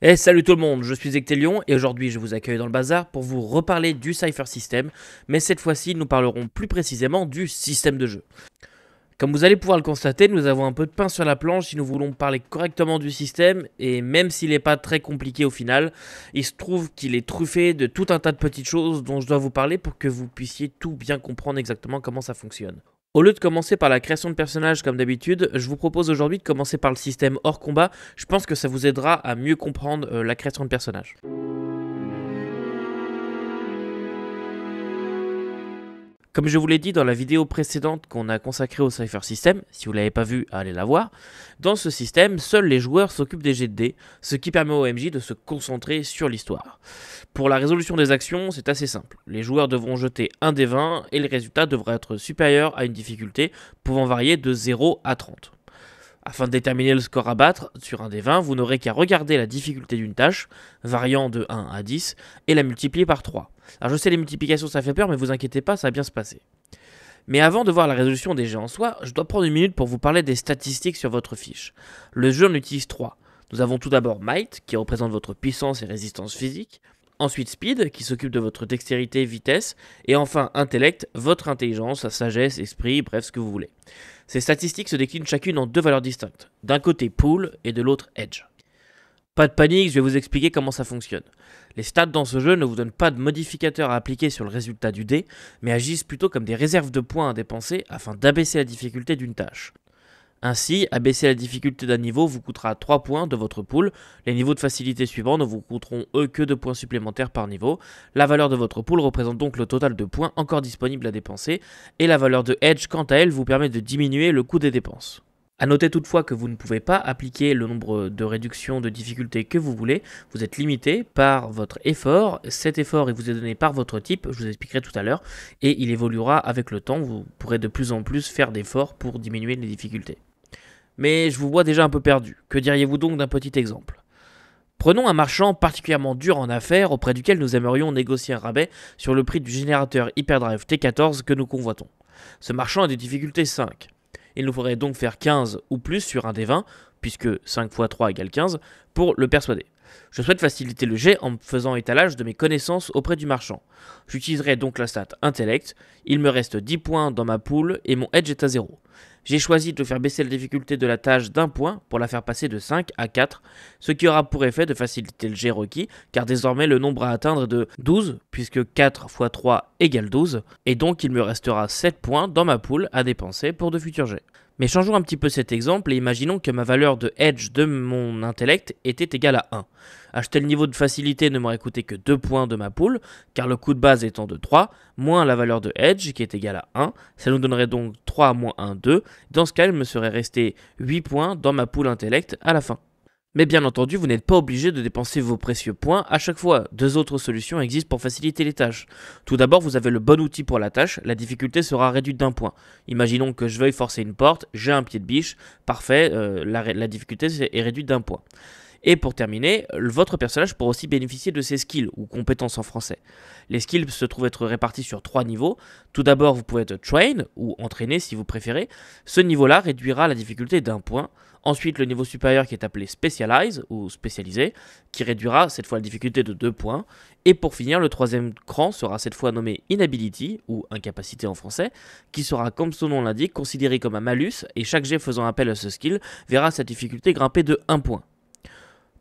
Et salut tout le monde, je suis Ectelion et aujourd'hui je vous accueille dans le bazar pour vous reparler du Cypher System, mais cette fois-ci nous parlerons plus précisément du système de jeu. Comme vous allez pouvoir le constater, nous avons un peu de pain sur la planche si nous voulons parler correctement du système, et même s'il n'est pas très compliqué au final, il se trouve qu'il est truffé de tout un tas de petites choses dont je dois vous parler pour que vous puissiez tout bien comprendre exactement comment ça fonctionne. Au lieu de commencer par la création de personnages comme d'habitude, je vous propose aujourd'hui de commencer par le système hors combat. Je pense que ça vous aidera à mieux comprendre la création de personnages. Comme je vous l'ai dit dans la vidéo précédente qu'on a consacrée au Cypher System, si vous ne l'avez pas vu, allez la voir, dans ce système, seuls les joueurs s'occupent des jets de dés, ce qui permet au MJ de se concentrer sur l'histoire. Pour la résolution des actions, c'est assez simple. Les joueurs devront jeter un dé 20 et le résultat devra être supérieur à une difficulté pouvant varier de 0 à 30. Afin de déterminer le score à battre sur un dé 20, vous n'aurez qu'à regarder la difficulté d'une tâche, variant de 1 à 10, et la multiplier par 3. Alors je sais les multiplications ça fait peur, mais vous inquiétez pas, ça va bien se passer. Mais avant de voir la résolution des jets en soi, je dois prendre une minute pour vous parler des statistiques sur votre fiche. Le jeu en utilise 3. Nous avons tout d'abord Might, qui représente votre puissance et résistance physique. Ensuite Speed, qui s'occupe de votre dextérité, vitesse. Et enfin Intellect, votre intelligence, sagesse, esprit, bref ce que vous voulez. Ces statistiques se déclinent chacune en deux valeurs distinctes. D'un côté Pool et de l'autre Edge. Pas de panique, je vais vous expliquer comment ça fonctionne. Les stats dans ce jeu ne vous donnent pas de modificateurs à appliquer sur le résultat du dé, mais agissent plutôt comme des réserves de points à dépenser afin d'abaisser la difficulté d'une tâche. Ainsi, abaisser la difficulté d'un niveau vous coûtera 3 points de votre pool, les niveaux de facilité suivants ne vous coûteront eux que 2 points supplémentaires par niveau, la valeur de votre pool représente donc le total de points encore disponibles à dépenser, et la valeur de Edge quant à elle vous permet de diminuer le coût des dépenses. A noter toutefois que vous ne pouvez pas appliquer le nombre de réductions de difficulté que vous voulez, vous êtes limité par votre effort, cet effort il vous est donné par votre type, je vous expliquerai tout à l'heure, et il évoluera avec le temps, vous pourrez de plus en plus faire d'efforts pour diminuer les difficultés. Mais je vous vois déjà un peu perdu, que diriez-vous donc d'un petit exemple ? Prenons un marchand particulièrement dur en affaires auprès duquel nous aimerions négocier un rabais sur le prix du générateur Hyperdrive T14 que nous convoitons. Ce marchand a des difficultés 5. Il nous faudrait donc faire 15 ou plus sur un des 20, puisque 5 x 3 égale 15, pour le persuader. Je souhaite faciliter le jet en faisant étalage de mes connaissances auprès du marchand. J'utiliserai donc la stat Intellect, il me reste 10 points dans ma pool et mon edge est à 0. J'ai choisi de faire baisser la difficulté de la tâche d'un point pour la faire passer de 5 à 4, ce qui aura pour effet de faciliter le jet requis, car désormais le nombre à atteindre est de 12, puisque 4 x 3 égale 12, et donc il me restera 7 points dans ma pool à dépenser pour de futurs jets. Mais changeons un petit peu cet exemple et imaginons que ma valeur de edge de mon intellect était égale à 1. Acheter le niveau de facilité ne m'aurait coûté que 2 points de ma pool, car le coût de base étant de 3, moins la valeur de edge qui est égale à 1, ça nous donnerait donc 3 moins 1, 2. Dans ce cas, il me serait resté 8 points dans ma pool intellect à la fin. Mais bien entendu, vous n'êtes pas obligé de dépenser vos précieux points à chaque fois. Deux autres solutions existent pour faciliter les tâches. Tout d'abord, vous avez le bon outil pour la tâche, la difficulté sera réduite d'un point. Imaginons que je veuille forcer une porte, j'ai un pied de biche, parfait, la difficulté est réduite d'un point. Et pour terminer, votre personnage pourra aussi bénéficier de ses skills, ou compétences en français. Les skills se trouvent être répartis sur 3 niveaux. Tout d'abord, vous pouvez être train, ou entraîné si vous préférez. Ce niveau-là réduira la difficulté d'un point. Ensuite, le niveau supérieur qui est appelé Specialize, ou spécialisé, qui réduira cette fois la difficulté de 2 points. Et pour finir, le troisième cran sera cette fois nommé Inability, ou incapacité en français, qui sera, comme son nom l'indique, considéré comme un malus, et chaque jet faisant appel à ce skill verra sa difficulté grimper de 1 point.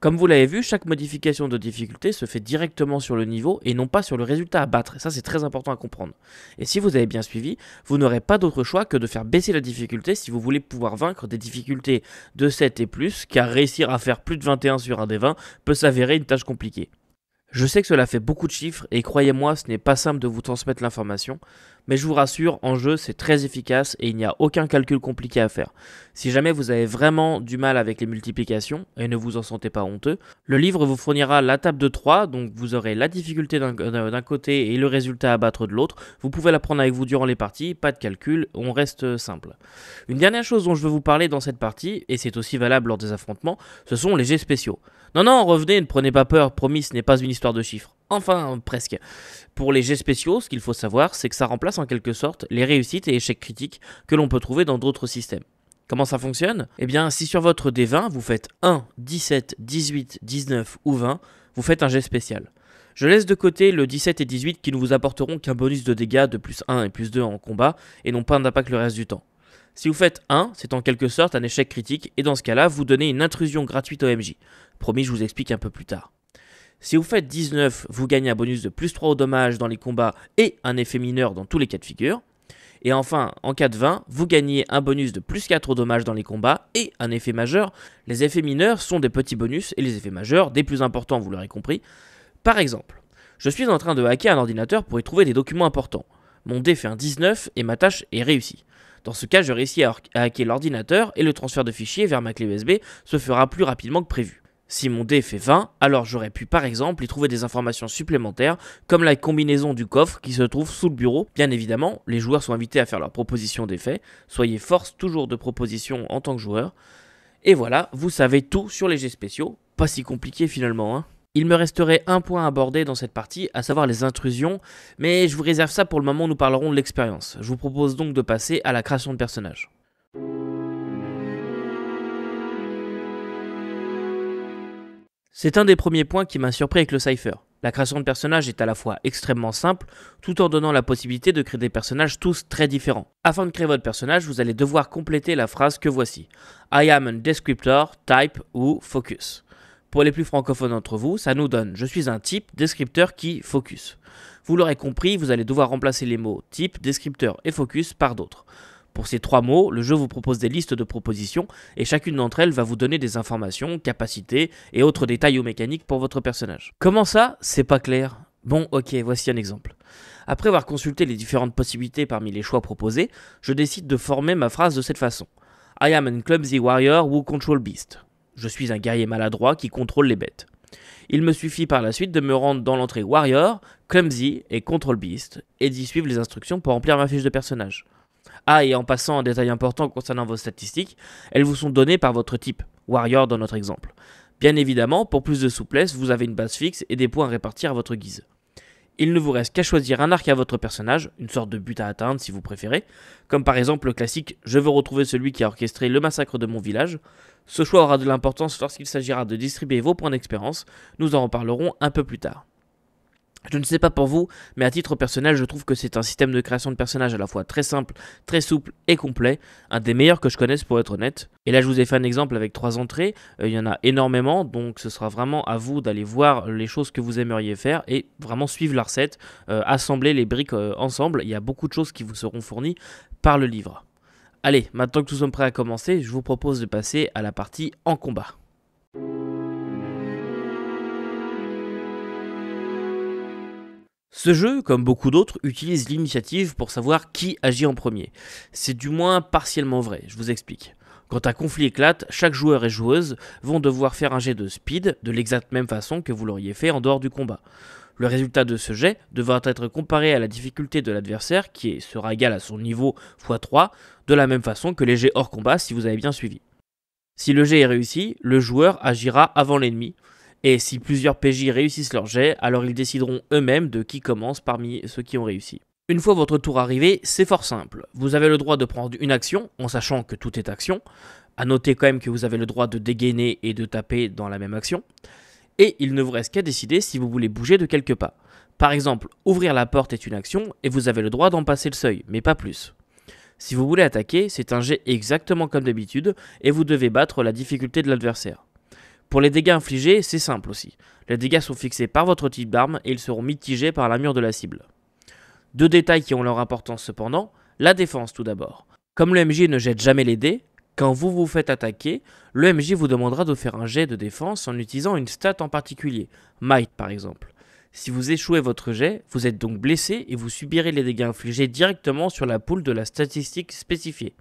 Comme vous l'avez vu, chaque modification de difficulté se fait directement sur le niveau et non pas sur le résultat à battre. Et ça, c'est très important à comprendre. Et si vous avez bien suivi, vous n'aurez pas d'autre choix que de faire baisser la difficulté si vous voulez pouvoir vaincre des difficultés de 7 et plus, car réussir à faire plus de 21 sur un des 20 peut s'avérer une tâche compliquée. Je sais que cela fait beaucoup de chiffres et croyez-moi, ce n'est pas simple de vous transmettre l'information, mais je vous rassure, en jeu c'est très efficace et il n'y a aucun calcul compliqué à faire. Si jamais vous avez vraiment du mal avec les multiplications et ne vous en sentez pas honteux, le livre vous fournira la table de 3, donc vous aurez la difficulté d'un côté et le résultat à battre de l'autre. Vous pouvez la prendre avec vous durant les parties, pas de calcul, on reste simple. Une dernière chose dont je veux vous parler dans cette partie, et c'est aussi valable lors des affrontements, ce sont les jets spéciaux. Non, revenez, ne prenez pas peur, promis, ce n'est pas une histoire de chiffres. Enfin, presque. Pour les jets spéciaux, ce qu'il faut savoir, c'est que ça remplace en quelque sorte les réussites et échecs critiques que l'on peut trouver dans d'autres systèmes. Comment ça fonctionne? Eh bien, si sur votre D20, vous faites 1, 17, 18, 19 ou 20, vous faites un jet spécial. Je laisse de côté le 17 et 18 qui ne vous apporteront qu'un bonus de dégâts de plus 1 et plus 2 en combat et n'ont pas d'impact le reste du temps. Si vous faites 1, c'est en quelque sorte un échec critique et dans ce cas-là, vous donnez une intrusion gratuite au MJ. Promis, je vous explique un peu plus tard. Si vous faites 19, vous gagnez un bonus de plus 3 au dommage dans les combats et un effet mineur dans tous les cas de figure. Et enfin, en cas de 20, vous gagnez un bonus de plus 4 au dommage dans les combats et un effet majeur. Les effets mineurs sont des petits bonus et les effets majeurs des plus importants, vous l'aurez compris. Par exemple, je suis en train de hacker un ordinateur pour y trouver des documents importants. Mon dé fait un 19 et ma tâche est réussie. Dans ce cas, je réussis à hacker l'ordinateur et le transfert de fichiers vers ma clé USB se fera plus rapidement que prévu. Si mon dé fait 20, alors j'aurais pu par exemple y trouver des informations supplémentaires comme la combinaison du coffre qui se trouve sous le bureau. Bien évidemment, les joueurs sont invités à faire leur proposition d'effet, soyez force toujours de proposition en tant que joueur. Et voilà, vous savez tout sur les jets spéciaux, pas si compliqué finalement hein. Il me resterait un point à aborder dans cette partie, à savoir les intrusions, mais je vous réserve ça pour le moment où nous parlerons de l'expérience. Je vous propose donc de passer à la création de personnages. C'est un des premiers points qui m'a surpris avec le Cypher. La création de personnages est à la fois extrêmement simple, tout en donnant la possibilité de créer des personnages tous très différents. Afin de créer votre personnage, vous allez devoir compléter la phrase que voici. I am a descriptor, type ou focus. Pour les plus francophones d'entre vous, ça nous donne « Je suis un type, descripteur qui focus ». Vous l'aurez compris, vous allez devoir remplacer les mots « type »,« descripteur » et « focus » par d'autres. Pour ces 3 mots, le jeu vous propose des listes de propositions et chacune d'entre elles va vous donner des informations, capacités et autres détails ou mécaniques pour votre personnage. Comment ça? C'est pas clair. Bon, ok, voici un exemple. Après avoir consulté les différentes possibilités parmi les choix proposés, je décide de former ma phrase de cette façon. I am a clumsy warrior who control beast. Je suis un guerrier maladroit qui contrôle les bêtes. Il me suffit par la suite de me rendre dans l'entrée Warrior, Clumsy et Control Beast et d'y suivre les instructions pour remplir ma fiche de personnage. Ah, et en passant un détail important concernant vos statistiques, elles vous sont données par votre type, Warrior dans notre exemple. Bien évidemment, pour plus de souplesse, vous avez une base fixe et des points à répartir à votre guise. Il ne vous reste qu'à choisir un arc à votre personnage, une sorte de but à atteindre si vous préférez, comme par exemple le classique « Je veux retrouver celui qui a orchestré le massacre de mon village ». Ce choix aura de l'importance lorsqu'il s'agira de distribuer vos points d'expérience, nous en reparlerons un peu plus tard. Je ne sais pas pour vous, mais à titre personnel, je trouve que c'est un système de création de personnages à la fois très simple, très souple et complet, un des meilleurs que je connaisse pour être honnête. Et là, je vous ai fait un exemple avec 3 entrées, il y en a énormément, donc ce sera vraiment à vous d'aller voir les choses que vous aimeriez faire et vraiment suivre la recette, assembler les briques ensemble. Il y a beaucoup de choses qui vous seront fournies par le livre. Allez, maintenant que nous sommes prêts à commencer, je vous propose de passer à la partie en combat. Ce jeu, comme beaucoup d'autres, utilise l'initiative pour savoir qui agit en premier. C'est du moins partiellement vrai, je vous explique. Quand un conflit éclate, chaque joueur et joueuse vont devoir faire un jet de speed de l'exacte même façon que vous l'auriez fait en dehors du combat. Le résultat de ce jet devra être comparé à la difficulté de l'adversaire qui sera égal à son niveau x 3, de la même façon que les jets hors combat si vous avez bien suivi. Si le jet est réussi, le joueur agira avant l'ennemi. Et si plusieurs PJ réussissent leur jet, alors ils décideront eux-mêmes de qui commence parmi ceux qui ont réussi. Une fois votre tour arrivé, c'est fort simple. Vous avez le droit de prendre une action, en sachant que tout est action. À noter quand même que vous avez le droit de dégainer et de taper dans la même action. Et il ne vous reste qu'à décider si vous voulez bouger de quelques pas. Par exemple, ouvrir la porte est une action et vous avez le droit d'en passer le seuil, mais pas plus. Si vous voulez attaquer, c'est un jet exactement comme d'habitude et vous devez battre la difficulté de l'adversaire. Pour les dégâts infligés, c'est simple aussi. Les dégâts sont fixés par votre type d'arme et ils seront mitigés par l'armure de la cible. 2 détails qui ont leur importance cependant, la défense tout d'abord. Comme le MJ ne jette jamais les dés, quand vous vous faites attaquer, le MJ vous demandera de faire un jet de défense en utilisant une stat en particulier, Might par exemple. Si vous échouez votre jet, vous êtes donc blessé et vous subirez les dégâts infligés directement sur la poule de la statistique spécifiée.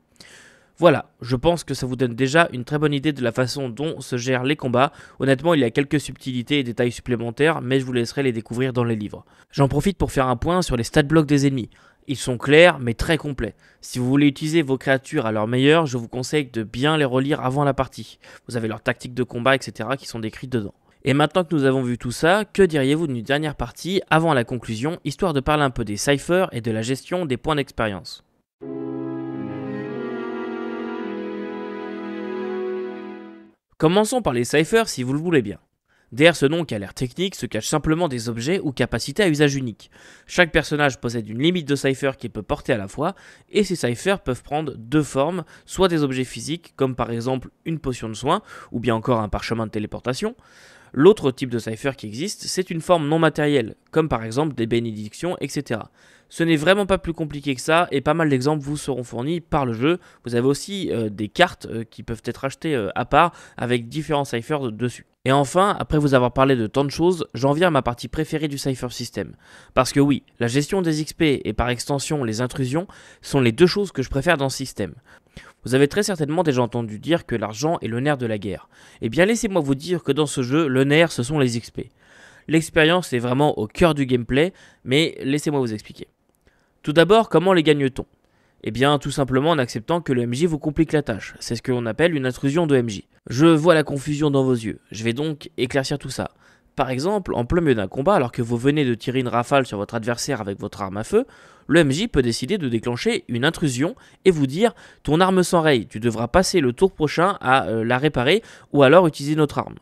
Voilà, je pense que ça vous donne déjà une très bonne idée de la façon dont se gèrent les combats. Honnêtement, il y a quelques subtilités et détails supplémentaires, mais je vous laisserai les découvrir dans les livres. J'en profite pour faire un point sur les stat blocks des ennemis. Ils sont clairs, mais très complets. Si vous voulez utiliser vos créatures à leur meilleur, je vous conseille de bien les relire avant la partie. Vous avez leurs tactiques de combat, etc. qui sont décrites dedans. Et maintenant que nous avons vu tout ça, que diriez-vous d'une dernière partie avant la conclusion, histoire de parler un peu des cyphers et de la gestion des points d'expérience ? Commençons par les ciphers si vous le voulez bien. Derrière ce nom qui a l'air technique se cachent simplement des objets ou capacités à usage unique. Chaque personnage possède une limite de cipher qu'il peut porter à la fois, et ces ciphers peuvent prendre deux formes, soit des objets physiques, comme par exemple une potion de soin, ou bien encore un parchemin de téléportation. L'autre type de cipher qui existe, c'est une forme non matérielle, comme par exemple des bénédictions, etc. Ce n'est vraiment pas plus compliqué que ça, et pas mal d'exemples vous seront fournis par le jeu. Vous avez aussi des cartes qui peuvent être achetées à part, avec différents ciphers dessus. Et enfin, après vous avoir parlé de tant de choses, j'en viens à ma partie préférée du Cypher System. Parce que oui, la gestion des XP et par extension les intrusions sont les deux choses que je préfère dans ce système. Vous avez très certainement déjà entendu dire que l'argent est le nerf de la guerre. Eh bien laissez-moi vous dire que dans ce jeu, le nerf ce sont les XP. L'expérience est vraiment au cœur du gameplay, mais laissez-moi vous expliquer. Tout d'abord, comment les gagne-t-on ? Eh bien, tout simplement en acceptant que le MJ vous complique la tâche. C'est ce que l'on appelle une intrusion de MJ. Je vois la confusion dans vos yeux. Je vais donc éclaircir tout ça. Par exemple, en plein milieu d'un combat, alors que vous venez de tirer une rafale sur votre adversaire avec votre arme à feu, le MJ peut décider de déclencher une intrusion et vous dire « Ton arme s'enraye, tu devras passer le tour prochain à la réparer ou alors utiliser notre arme ».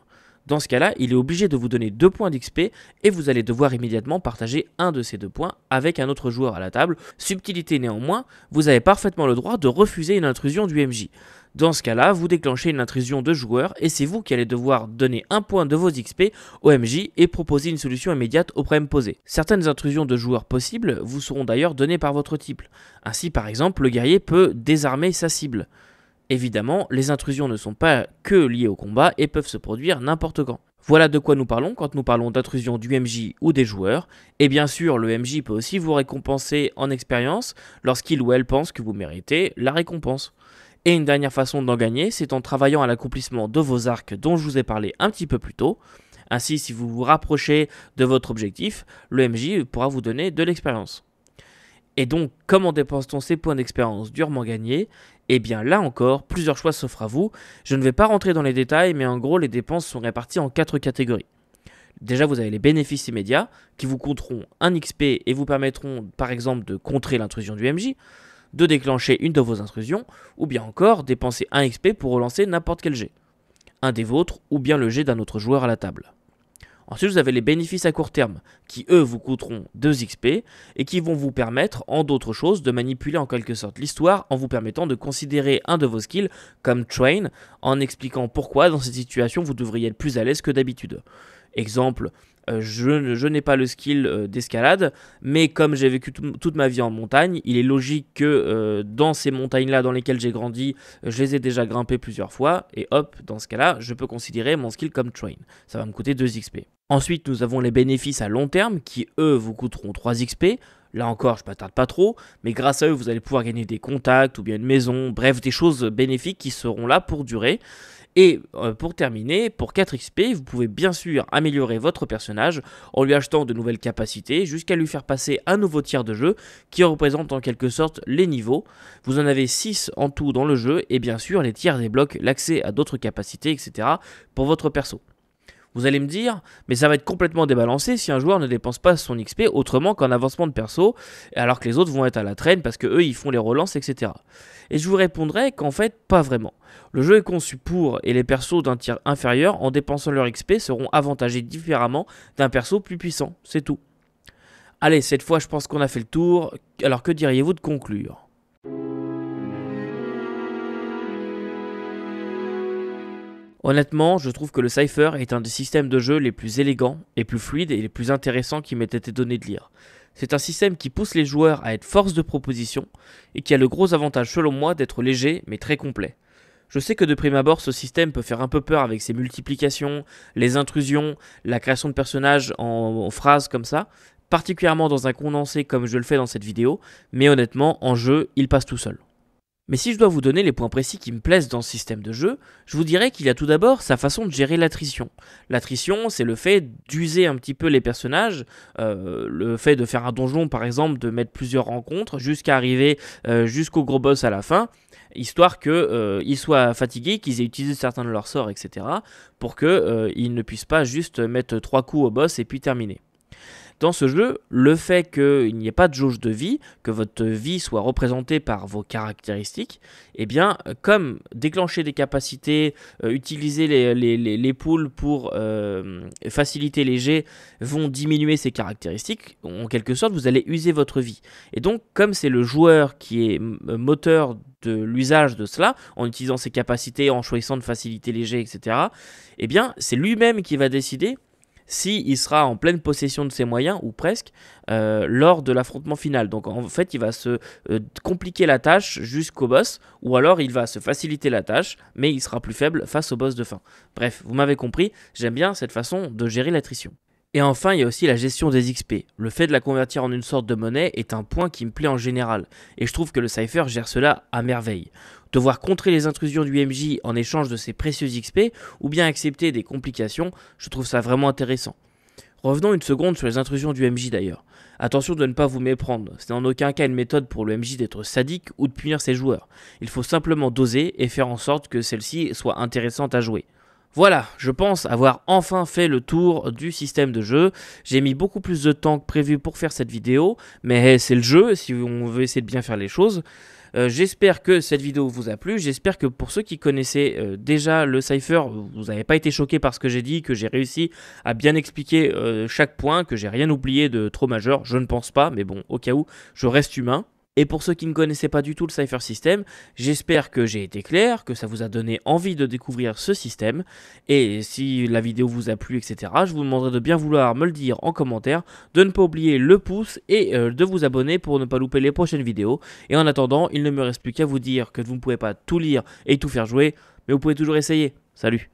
Dans ce cas-là, il est obligé de vous donner 2 points d'XP et vous allez devoir immédiatement partager un de ces 2 points avec un autre joueur à la table. Subtilité néanmoins, vous avez parfaitement le droit de refuser une intrusion du MJ. Dans ce cas-là, vous déclenchez une intrusion de joueur et c'est vous qui allez devoir donner 1 point de vos XP au MJ et proposer une solution immédiate au problème posé. Certaines intrusions de joueurs possibles vous seront d'ailleurs données par votre type. Ainsi par exemple, le guerrier peut désarmer sa cible. Évidemment, les intrusions ne sont pas que liées au combat et peuvent se produire n'importe quand. Voilà de quoi nous parlons quand nous parlons d'intrusion du MJ ou des joueurs. Et bien sûr, le MJ peut aussi vous récompenser en expérience lorsqu'il ou elle pense que vous méritez la récompense. Et une dernière façon d'en gagner, c'est en travaillant à l'accomplissement de vos arcs dont je vous ai parlé un petit peu plus tôt. Ainsi, si vous vous rapprochez de votre objectif, le MJ pourra vous donner de l'expérience. Et donc, comment dépense-t-on ces points d'expérience durement gagnés ? Eh bien là encore, plusieurs choix s'offrent à vous. Je ne vais pas rentrer dans les détails, mais en gros, les dépenses sont réparties en 4 catégories. Déjà, vous avez les bénéfices immédiats, qui vous coûteront 1 XP et vous permettront, par exemple, de contrer l'intrusion du MJ, de déclencher une de vos intrusions, ou bien encore dépenser 1 XP pour relancer n'importe quel jet. Un des vôtres, ou bien le jet d'un autre joueur à la table. Ensuite, vous avez les bénéfices à court terme, qui eux vous coûteront 2 XP et qui vont vous permettre, en d'autres choses, de manipuler en quelque sorte l'histoire en vous permettant de considérer un de vos skills comme train, en expliquant pourquoi dans cette situation vous devriez être plus à l'aise que d'habitude. Exemple, je n'ai pas le skill d'escalade, mais comme j'ai vécu toute ma vie en montagne, il est logique que dans ces montagnes-là dans lesquelles j'ai grandi, je les ai déjà grimpées plusieurs fois, et hop, dans ce cas-là, je peux considérer mon skill comme train. Ça va me coûter 2 XP. Ensuite, nous avons les bénéfices à long terme qui, eux, vous coûteront 3 XP. Là encore, je ne m'attarde pas trop, mais grâce à eux, vous allez pouvoir gagner des contacts ou bien une maison, bref, des choses bénéfiques qui seront là pour durer. Et pour terminer, pour 4 XP, vous pouvez bien sûr améliorer votre personnage en lui achetant de nouvelles capacités jusqu'à lui faire passer un nouveau tiers de jeu qui représente en quelque sorte les niveaux. Vous en avez 6 en tout dans le jeu et bien sûr les tiers débloquent l'accès à d'autres capacités, etc. pour votre perso. Vous allez me dire, mais ça va être complètement débalancé si un joueur ne dépense pas son XP autrement qu'en avancement de perso, alors que les autres vont être à la traîne parce que eux ils font les relances, etc. Et je vous répondrai qu'en fait, pas vraiment. Le jeu est conçu pour, et les persos d'un tiers inférieur, en dépensant leur XP, seront avantagés différemment d'un perso plus puissant, c'est tout. Allez, cette fois je pense qu'on a fait le tour, alors que diriez-vous de conclure ? Honnêtement, je trouve que le Cypher est un des systèmes de jeu les plus élégants, les plus fluides et les plus intéressants qui m'ait été donné de lire. C'est un système qui pousse les joueurs à être force de proposition et qui a le gros avantage selon moi d'être léger mais très complet. Je sais que de prime abord ce système peut faire un peu peur avec ses multiplications, les intrusions, la création de personnages en phrases comme ça, particulièrement dans un condensé comme je le fais dans cette vidéo, mais honnêtement en jeu il passe tout seul. Mais si je dois vous donner les points précis qui me plaisent dans ce système de jeu, je vous dirais qu'il y a tout d'abord sa façon de gérer l'attrition. L'attrition, c'est le fait d'user un petit peu les personnages, le fait de faire un donjon par exemple, de mettre plusieurs rencontres jusqu'à arriver jusqu'au gros boss à la fin, histoire qu'ils soient fatigués, qu'ils aient utilisé certains de leurs sorts, etc. pour qu'ils ne puissent pas juste mettre 3 coups au boss et puis terminer. Dans ce jeu, le fait qu'il n'y ait pas de jauge de vie, que votre vie soit représentée par vos caractéristiques, eh bien, comme déclencher des capacités, utiliser les poules pour faciliter les jets vont diminuer ces caractéristiques, en quelque sorte, vous allez user votre vie. Et donc, comme c'est le joueur qui est moteur de l'usage de cela, en utilisant ses capacités, en choisissant de faciliter les jets, etc., eh bien, c'est lui-même qui va décider s'il sera en pleine possession de ses moyens, ou presque, lors de l'affrontement final. Donc en fait, il va se compliquer la tâche jusqu'au boss, ou alors il va se faciliter la tâche, mais il sera plus faible face au boss de fin. Bref, vous m'avez compris, j'aime bien cette façon de gérer l'attrition. Et enfin, il y a aussi la gestion des XP. Le fait de la convertir en une sorte de monnaie est un point qui me plaît en général, et je trouve que le Cypher gère cela à merveille. Devoir contrer les intrusions du MJ en échange de ses précieux XP, ou bien accepter des complications, je trouve ça vraiment intéressant. Revenons une seconde sur les intrusions du MJ d'ailleurs. Attention de ne pas vous méprendre, ce n'est en aucun cas une méthode pour le MJ d'être sadique ou de punir ses joueurs. Il faut simplement doser et faire en sorte que celle-ci soit intéressante à jouer. Voilà, je pense avoir enfin fait le tour du système de jeu. J'ai mis beaucoup plus de temps que prévu pour faire cette vidéo, mais c'est le jeu si on veut essayer de bien faire les choses. J'espère que cette vidéo vous a plu, j'espère que pour ceux qui connaissaient déjà le Cypher, vous n'avez pas été choqués par ce que j'ai dit, que j'ai réussi à bien expliquer chaque point, que j'ai rien oublié de trop majeur, je ne pense pas, mais bon, au cas où, je reste humain. Et pour ceux qui ne connaissaient pas du tout le Cypher System, j'espère que j'ai été clair, que ça vous a donné envie de découvrir ce système. Et si la vidéo vous a plu, etc., je vous demanderai de bien vouloir me le dire en commentaire, de ne pas oublier le pouce et de vous abonner pour ne pas louper les prochaines vidéos. Et en attendant, il ne me reste plus qu'à vous dire que vous ne pouvez pas tout lire et tout faire jouer, mais vous pouvez toujours essayer. Salut!